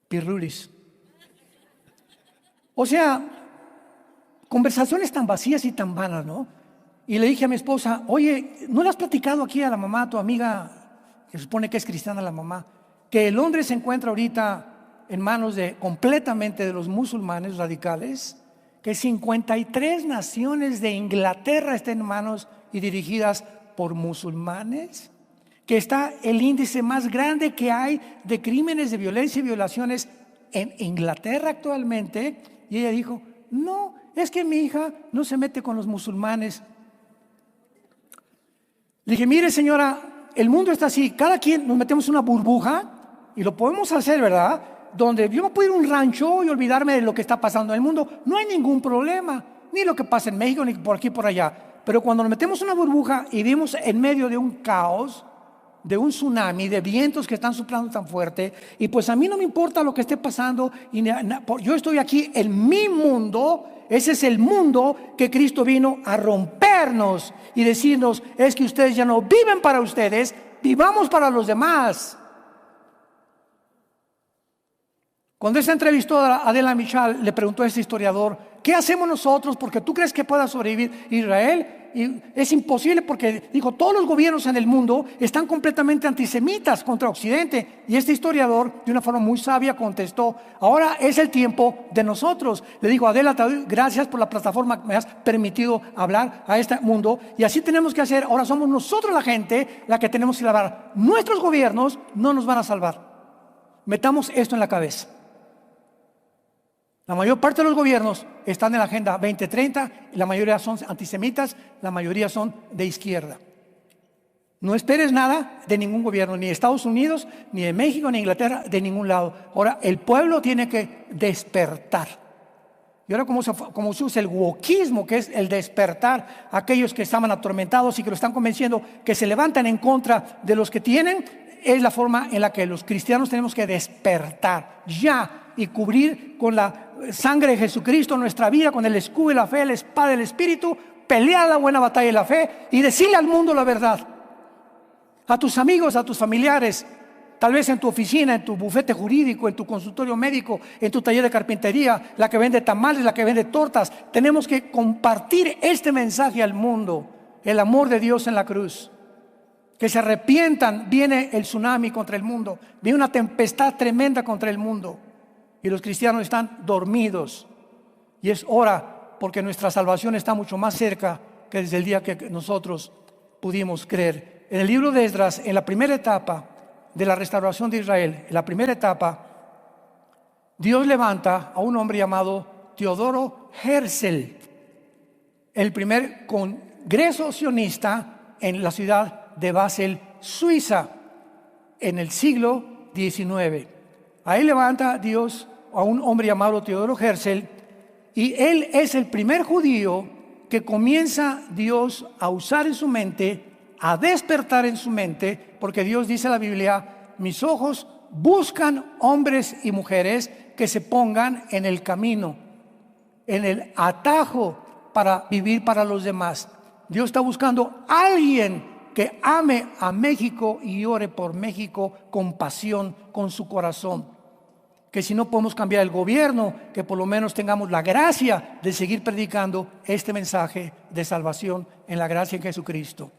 Pirrulis. O sea, conversaciones tan vacías y tan vanas, ¿no? Y le dije a mi esposa: oye, ¿no le has platicado aquí a la mamá, a tu amiga, que se supone que es cristiana la mamá, que Londres se encuentra ahorita en manos completamente de los musulmanes radicales? Que 53 naciones de Inglaterra estén en manos y dirigidas por musulmanes. Que está el índice más grande que hay de crímenes de violencia y violaciones en Inglaterra actualmente. Y ella dijo: no, es que mi hija no se mete con los musulmanes. Le dije: mire, señora, el mundo está así, cada quien nos metemos en una burbuja, y lo podemos hacer, ¿verdad?, donde yo me puedo ir a un rancho y olvidarme de lo que está pasando en el mundo. No hay ningún problema, ni lo que pasa en México, ni por aquí, por allá. Pero cuando nos metemos en una burbuja y vivimos en medio de un caos, de un tsunami, de vientos que están soplando tan fuerte, y pues a mí no me importa lo que esté pasando, yo estoy aquí en mi mundo. Ese es el mundo que Cristo vino a rompernos y decirnos: es que ustedes ya no viven para ustedes, vivamos para los demás. Cuando esta entrevistó a Adela Michal, le preguntó a este historiador: ¿qué hacemos nosotros? Porque tú crees que pueda sobrevivir Israel. Y es imposible, porque dijo: todos los gobiernos en el mundo están completamente antisemitas contra Occidente. Y este historiador, de una forma muy sabia, contestó: ahora es el tiempo de nosotros. Le dijo: Adela, te doy gracias por la plataforma que me has permitido hablar a este mundo, y así tenemos que hacer. Ahora somos nosotros la gente la que tenemos que salvar. Nuestros gobiernos no nos van a salvar. Metamos esto en la cabeza. La mayor parte de los gobiernos están en la Agenda 2030, y la mayoría son antisemitas, la mayoría son de izquierda. No esperes nada de ningún gobierno, ni de Estados Unidos, ni de México, ni de Inglaterra, de ningún lado. Ahora, el pueblo tiene que despertar. Y ahora, como se usa el wokismo, que es el despertar a aquellos que estaban atormentados y que lo están convenciendo que se levantan en contra de los que tienen, es la forma en la que los cristianos tenemos que despertar ya y cubrir con la sangre de Jesucristo nuestra vida, con el escudo de la fe, la espada del Espíritu, pelear la buena batalla de la fe y decirle al mundo la verdad. A tus amigos, a tus familiares, tal vez en tu oficina, en tu bufete jurídico, en tu consultorio médico, en tu taller de carpintería, la que vende tamales, la que vende tortas. Tenemos que compartir este mensaje al mundo, el amor de Dios en la cruz. Que se arrepientan, viene el tsunami contra el mundo, viene una tempestad tremenda contra el mundo y los cristianos están dormidos. Y es hora, porque nuestra salvación está mucho más cerca que desde el día que nosotros pudimos creer. En el libro de Esdras, en la primera etapa de la restauración de Israel, en la primera etapa, Dios levanta a un hombre llamado Teodoro Herzl, el primer congreso sionista en la ciudad de Basel, Suiza, en el siglo XIX. Ahí levanta Dios a un hombre llamado Teodoro Herzl, y él es el primer judío que comienza Dios a usar en su mente, a despertar en su mente, porque Dios dice en la Biblia: mis ojos buscan hombres y mujeres que se pongan en el camino, en el atajo para vivir para los demás. Dios está buscando a alguien que ame a México y ore por México con pasión, con su corazón. Que si no podemos cambiar el gobierno, que por lo menos tengamos la gracia de seguir predicando este mensaje de salvación en la gracia en Jesucristo.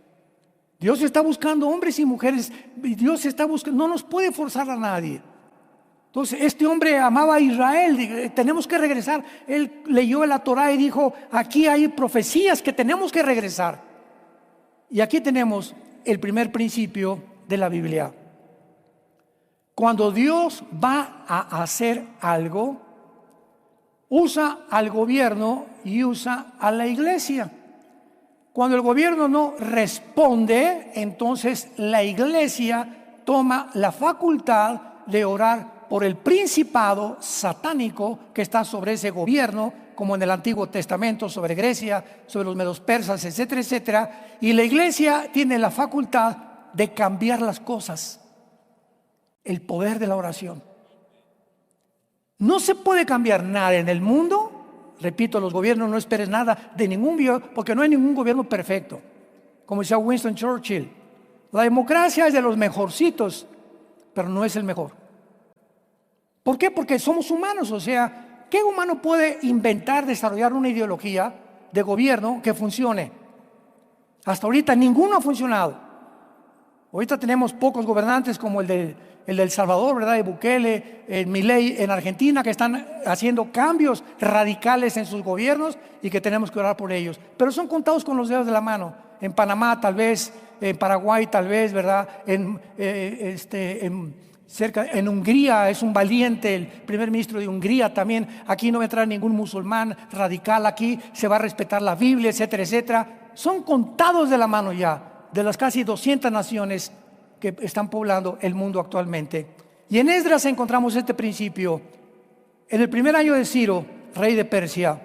Dios está buscando hombres y mujeres. Dios está buscando, no nos puede forzar a nadie. Entonces, este hombre amaba a Israel. Tenemos que regresar. Él leyó la Torá y dijo: aquí hay profecías que tenemos que regresar. Y aquí tenemos el primer principio de la Biblia. Cuando Dios va a hacer algo, usa al gobierno y usa a la iglesia. Cuando el gobierno no responde, entonces la iglesia toma la facultad de orar por el principado satánico que está sobre ese gobierno, como en el Antiguo Testamento, sobre Grecia, sobre los medos persas, etcétera, etcétera. Y la iglesia tiene la facultad de cambiar las cosas. El poder de la oración. No se puede cambiar nada en el mundo. Repito, los gobiernos, no esperes nada de ningún gobierno, porque no hay ningún gobierno perfecto. Como decía Winston Churchill, la democracia es de los mejorcitos, pero no es el mejor. ¿Por qué? Porque somos humanos. O sea, ¿qué humano puede inventar, desarrollar una ideología de gobierno que funcione? Hasta ahorita ninguno ha funcionado. Ahorita tenemos pocos gobernantes como el de El Salvador, ¿verdad? De Bukele, Milei en Argentina, que están haciendo cambios radicales en sus gobiernos y que tenemos que orar por ellos. Pero son contados con los dedos de la mano. En Panamá tal vez, en Paraguay tal vez, ¿verdad? En Hungría es un valiente, el primer ministro de Hungría también. Aquí no va a entrar ningún musulmán radical, aquí se va a respetar la Biblia, etcétera, etcétera. Son contados de la mano ya, de las casi 200 naciones que están poblando el mundo actualmente. Y en Esdras encontramos este principio. En el primer año de Ciro, rey de Persia,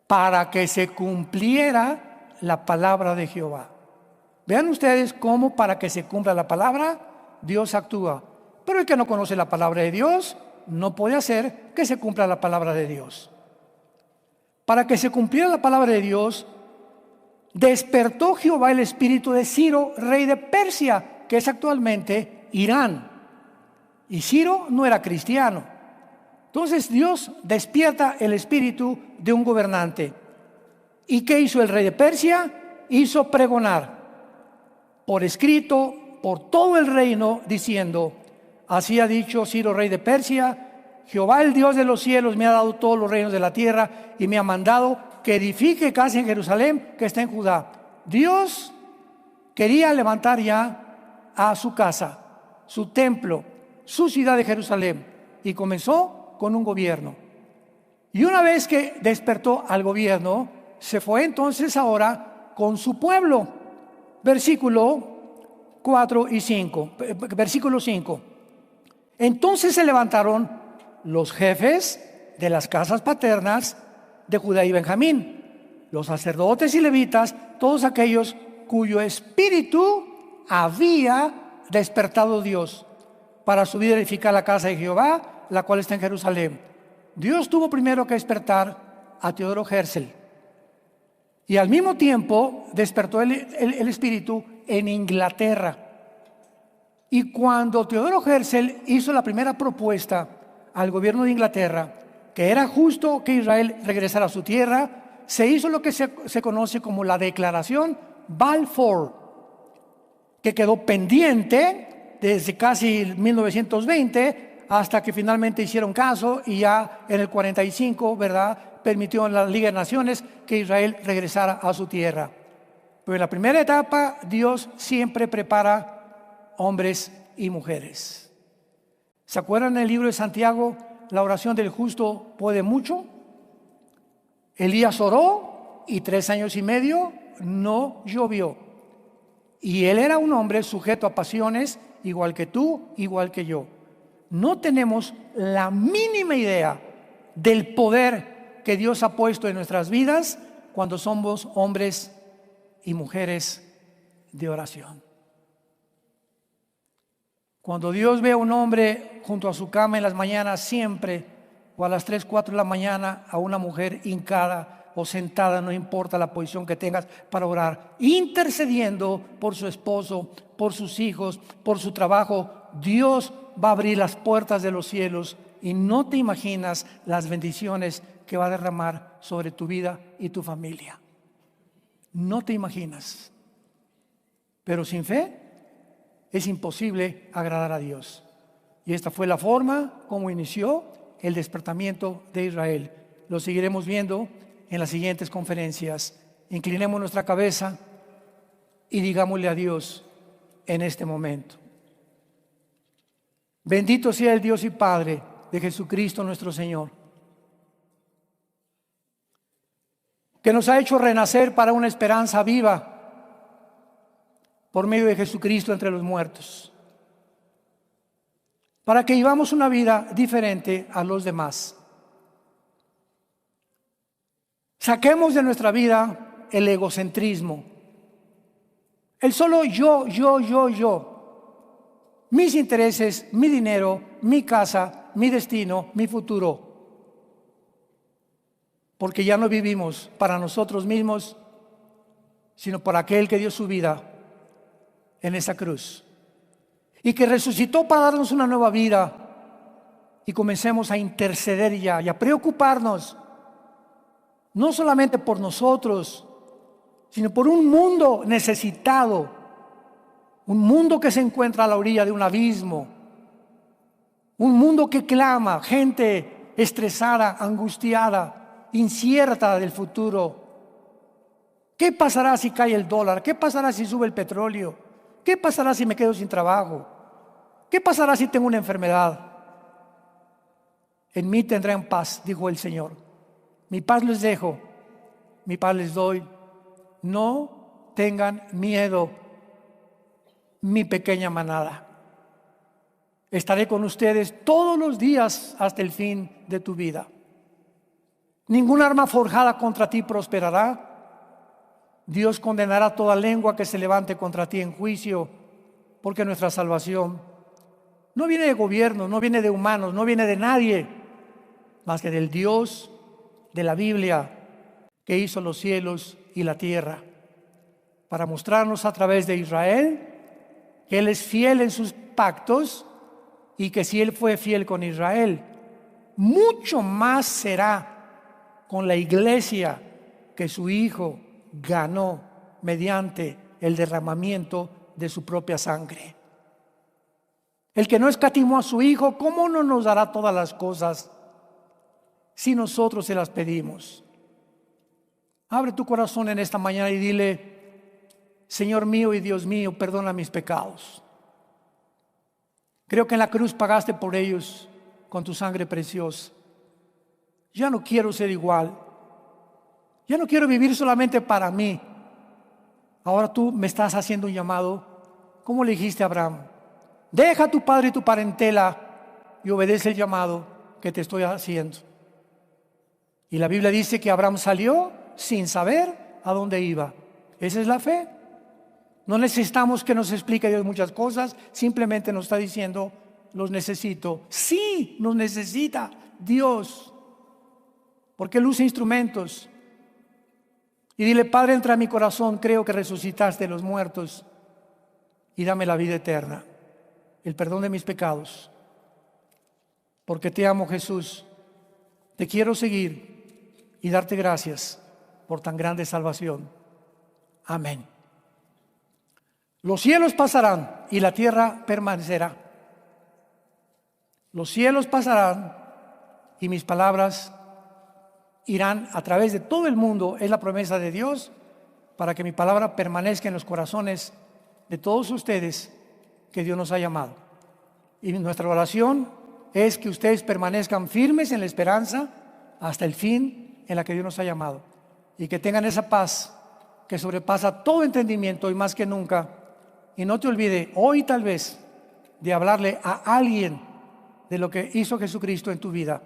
para que se cumpliera la palabra de Jehová. Vean ustedes cómo para que se cumpla la palabra, Dios actúa. Pero el que no conoce la palabra de Dios no puede hacer que se cumpla la palabra de Dios. Para que se cumpliera la palabra de Dios, despertó Jehová el espíritu de Ciro, rey de Persia, que es actualmente Irán. Y Ciro no era cristiano. Entonces Dios despierta el espíritu de un gobernante. ¿Y qué hizo el rey de Persia? Hizo pregonar por escrito por todo el reino, diciendo: así ha dicho Ciro, rey de Persia: Jehová, el Dios de los cielos, me ha dado todos los reinos de la tierra y me ha mandado que edifique casa en Jerusalén, que está en Judá. Dios quería levantar ya a su casa, su templo, su ciudad de Jerusalén, y comenzó con un gobierno. Y una vez que despertó al gobierno, se fue entonces ahora con su pueblo. Versículo 4 y 5. Versículo 5. Entonces se levantaron los jefes de las casas paternas de Judá y Benjamín, los sacerdotes y levitas, todos aquellos cuyo espíritu había despertado Dios para subir a edificar la casa de Jehová, la cual está en Jerusalén. Dios tuvo primero que despertar a Teodoro Herzl, y al mismo tiempo despertó el espíritu en Inglaterra. Y cuando Teodoro Herzl hizo la primera propuesta al gobierno de Inglaterra, que era justo que Israel regresara a su tierra, se hizo lo que se conoce como la Declaración Balfour, que quedó pendiente desde casi 1920 hasta que finalmente hicieron caso, y ya en el 45, ¿verdad?, permitió en la Liga de Naciones que Israel regresara a su tierra. Pero en la primera etapa, Dios siempre prepara hombres y mujeres. ¿Se acuerdan en el libro de Santiago, la oración del justo puede mucho? Elías oró y 3 años y medio no llovió. Y él era un hombre sujeto a pasiones, igual que tú, igual que yo. No tenemos la mínima idea del poder que Dios ha puesto en nuestras vidas cuando somos hombres y mujeres de oración. Cuando Dios ve a un hombre junto a su cama en las mañanas siempre, o a las 3, 4 de la mañana, a una mujer hincada o sentada, no importa la posición que tengas, para orar, intercediendo por su esposo, por sus hijos, por su trabajo, Dios va a abrir las puertas de los cielos y no te imaginas las bendiciones que va a derramar sobre tu vida y tu familia. No te imaginas. Pero sin fe es imposible agradar a Dios. Y esta fue la forma como inició el despertamiento de Israel. Lo seguiremos viendo en las siguientes conferencias. Inclinemos nuestra cabeza y digámosle a Dios en este momento. Bendito sea el Dios y Padre de Jesucristo nuestro Señor, que nos ha hecho renacer para una esperanza viva por medio de Jesucristo entre los muertos, para que vivamos una vida diferente a los demás. Saquemos de nuestra vida el egocentrismo, el solo yo, mis intereses, mi dinero, mi casa, mi destino, mi futuro. Porque ya no vivimos para nosotros mismos, sino por aquel que dio su vida en esa cruz y que resucitó para darnos una nueva vida. Y comencemos a interceder ya y a preocuparnos no solamente por nosotros, sino por un mundo necesitado, un mundo que se encuentra a la orilla de un abismo, un mundo que clama, gente estresada, angustiada, incierta del futuro. ¿Qué pasará si cae el dólar? ¿Qué pasará si sube el petróleo? ¿Qué pasará si me quedo sin trabajo? ¿Qué pasará si tengo una enfermedad? En mí tendrán paz, dijo el Señor. Mi paz les dejo, mi paz les doy. No tengan miedo, mi pequeña manada. Estaré con ustedes todos los días hasta el fin de tu vida. Ningún arma forjada contra ti prosperará. Dios condenará toda lengua que se levante contra ti en juicio, porque nuestra salvación no viene de gobierno, no viene de humanos, no viene de nadie, más que del Dios de la Biblia, que hizo los cielos y la tierra, para mostrarnos a través de Israel que Él es fiel en sus pactos y que si Él fue fiel con Israel, mucho más será con la iglesia que su Hijo ganó mediante el derramamiento de su propia sangre. El que no escatimó a su Hijo, ¿cómo no nos dará todas las cosas si nosotros se las pedimos? Abre tu corazón en esta mañana y dile: Señor mío y Dios mío, perdona mis pecados. Creo que en la cruz pagaste por ellos con tu sangre preciosa. Ya no quiero ser igual. Ya no quiero vivir solamente para mí. Ahora tú me estás haciendo un llamado. ¿Cómo le dijiste a Abraham? Deja a tu padre y tu parentela y obedece el llamado que te estoy haciendo. Y la Biblia dice que Abraham salió sin saber a dónde iba. Esa es la fe. No necesitamos que nos explique Dios muchas cosas, simplemente nos está diciendo, los necesito. Sí, nos necesita Dios, porque Él usa instrumentos. Y dile, Padre, entra a mi corazón, creo que resucitaste de los muertos y dame la vida eterna, el perdón de mis pecados, porque te amo, Jesús. Te quiero seguir y darte gracias por tan grande salvación. Amén. Los cielos pasarán y la tierra permanecerá. Los cielos pasarán y mis palabras irán a través de todo el mundo. Es la promesa de Dios para que mi palabra permanezca en los corazones de todos ustedes que Dios nos ha llamado. Y nuestra oración es que ustedes permanezcan firmes en la esperanza hasta el fin en la que Dios nos ha llamado. Y que tengan esa paz que sobrepasa todo entendimiento y más que nunca. Y no te olvides hoy tal vez de hablarle a alguien de lo que hizo Jesucristo en tu vida,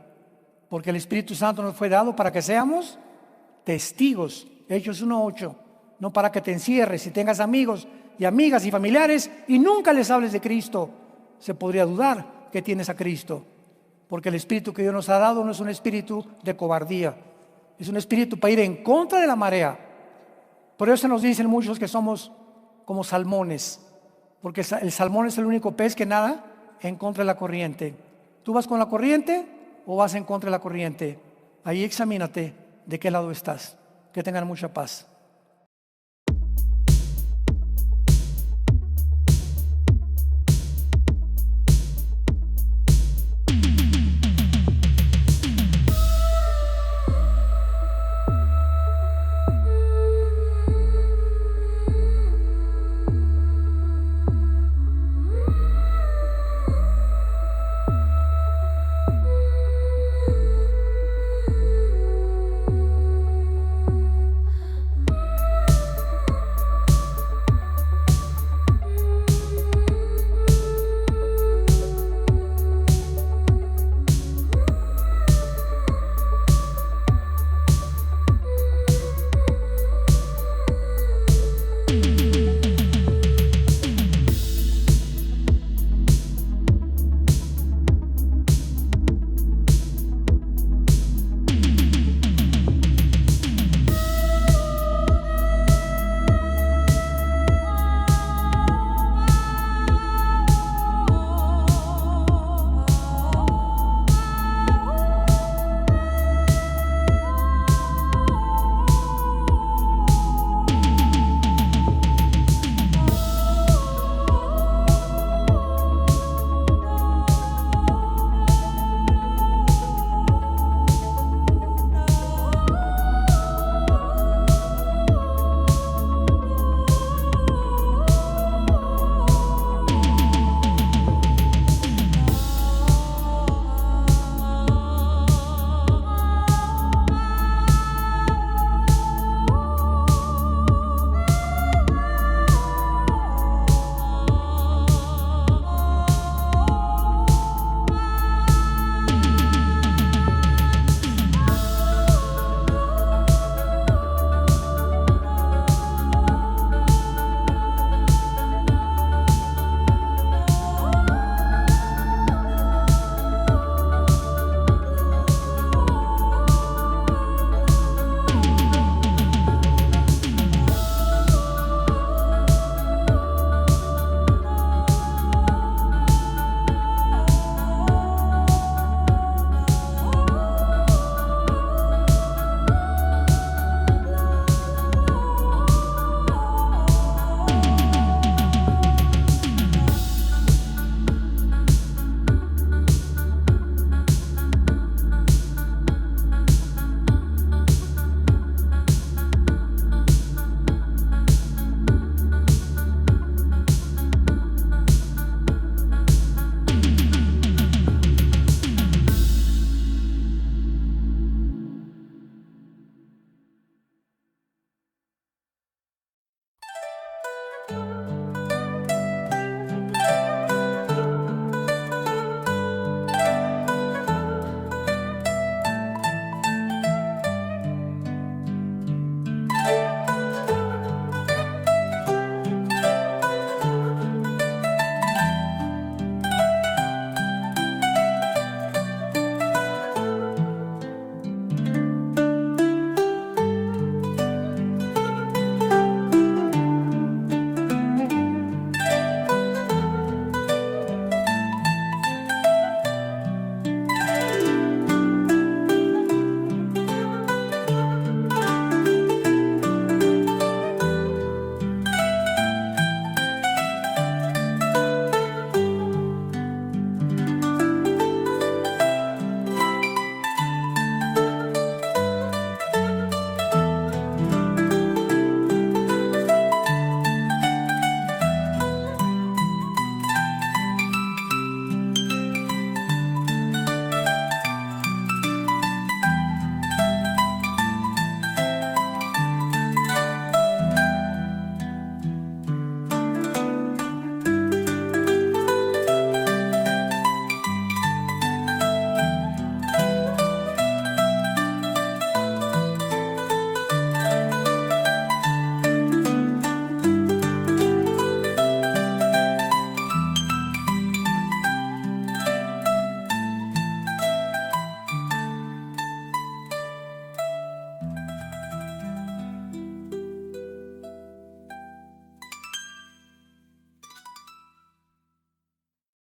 porque el Espíritu Santo nos fue dado para que seamos testigos. Hechos 1:8, no para que te encierres y tengas amigos y amigas y familiares y nunca les hables de Cristo. Se podría dudar que tienes a Cristo, porque el Espíritu que Dios nos ha dado no es un espíritu de cobardía, es un espíritu para ir en contra de la marea. Por eso nos dicen muchos que somos como salmones, porque el salmón es el único pez que nada en contra de la corriente. ¿Tú vas con la corriente o vas en contra de la corriente? Ahí examínate de qué lado estás. Que tengan mucha paz.